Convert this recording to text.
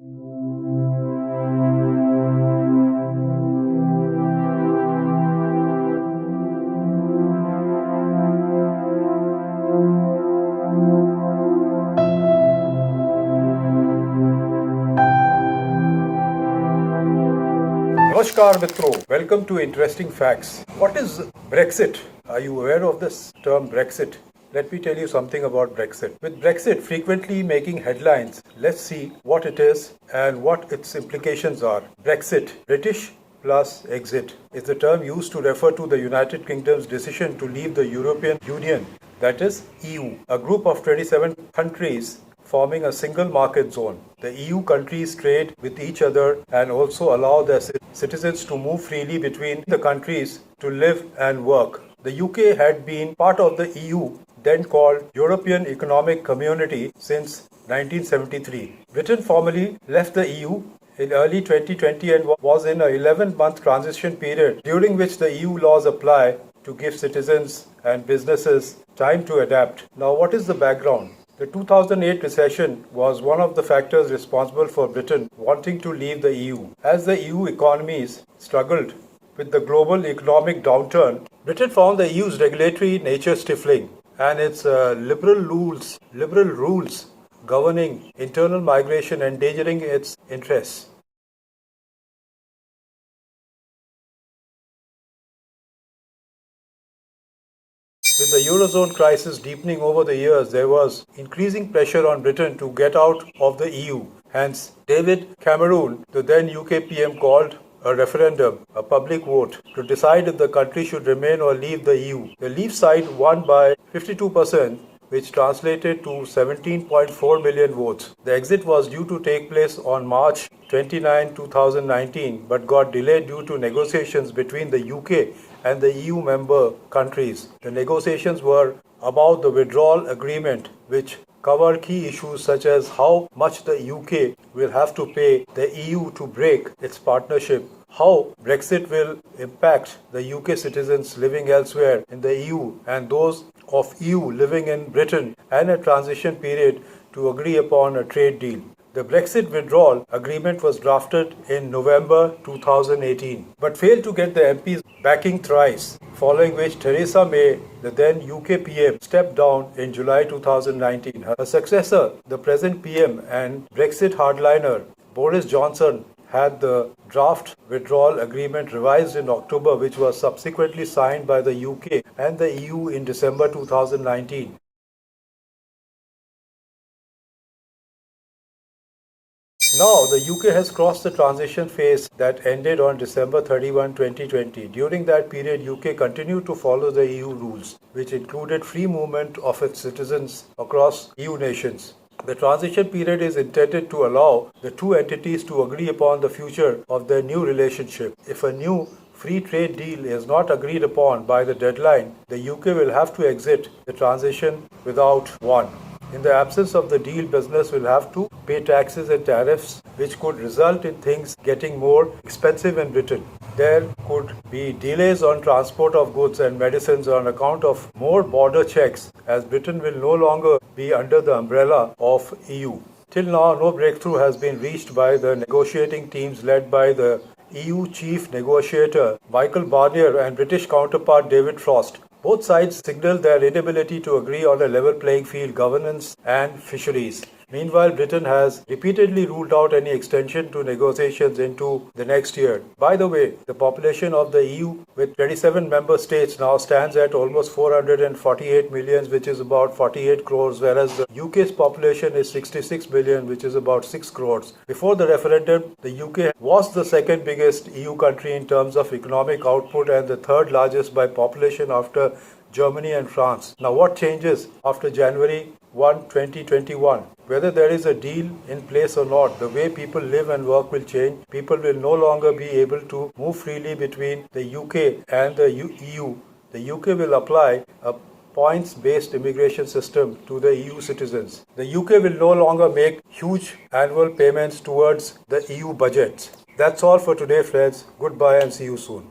Namaskar Mitro, welcome to Interesting Facts. What is Brexit? Are you aware of this term Brexit? Let me tell you something about Brexit. With Brexit frequently making headlines, let's see what it is and what its implications are. Brexit, British plus exit, is the term used to refer to the United Kingdom's decision to leave the European Union, that is EU, a group of 27 countries forming a single market zone. The EU countries trade with each other and also allow their citizens to move freely between the countries to live and work. The UK had been part of the EU, then called European Economic Community, since 1973. Britain formally left the EU in early 2020 and was in an 11-month transition period during which the EU laws apply to give citizens and businesses time to adapt. Now, what is the background? The 2008 recession was one of the factors responsible for Britain wanting to leave the EU. As the EU economies struggled with the global economic downturn, Britain found the EU's regulatory nature stifling and its liberal rules governing internal migration endangering its interests. With the Eurozone crisis deepening over the years, there was increasing pressure on Britain to get out of the EU. Hence, David Cameron, the then UK PM, called a referendum, a public vote, to decide if the country should remain or leave the EU. The Leave side won by 52%, which translated to 17.4 million votes. The exit was due to take place on March 29, 2019, but got delayed due to negotiations between the UK and the EU member countries. The negotiations were about the withdrawal agreement, which covered key issues such as how much the UK will have to pay the EU to break its partnership, how Brexit will impact the UK citizens living elsewhere in the EU and those of EU living in Britain, and a transition period to agree upon a trade deal. The Brexit withdrawal agreement was drafted in November 2018, but failed to get the MPs backing thrice, following which Theresa May, the then UK PM, stepped down in July 2019. Her successor, the present PM and Brexit hardliner Boris Johnson, had the draft withdrawal agreement revised in October, which was subsequently signed by the UK and the EU in December 2019. Now, the UK has crossed the transition phase that ended on December 31, 2020. During that period, UK continued to follow the EU rules, which included free movement of its citizens across EU nations. The transition period is intended to allow the two entities to agree upon the future of their new relationship. If a new free trade deal is not agreed upon by the deadline, the UK will have to exit the transition without one. In the absence of the deal, business will have to pay taxes and tariffs, which could result in things getting more expensive in Britain. There could be delays on transport of goods and medicines on account of more border checks, as Britain will no longer be under the umbrella of EU. Till now, no breakthrough has been reached by the negotiating teams led by the EU chief negotiator Michael Barnier and British counterpart David Frost. Both sides signaled their inability to agree on a level playing field, governance and fisheries. Meanwhile, Britain has repeatedly ruled out any extension to negotiations into the next year. By the way, the population of the EU with 27 member states now stands at almost 448 million, which is about 48 crores, whereas the UK's population is 66 million, which is about 6 crores. Before the referendum, the UK was the second biggest EU country in terms of economic output and the third largest by population after Germany and France. Now, what changes after January 1, 2021? Whether there is a deal in place or not, the way people live and work will change. People will no longer be able to move freely between the UK and the EU. The UK will apply a points-based immigration system to the EU citizens. The UK will no longer make huge annual payments towards the EU budget. That's all for today, friends. Goodbye and see you soon.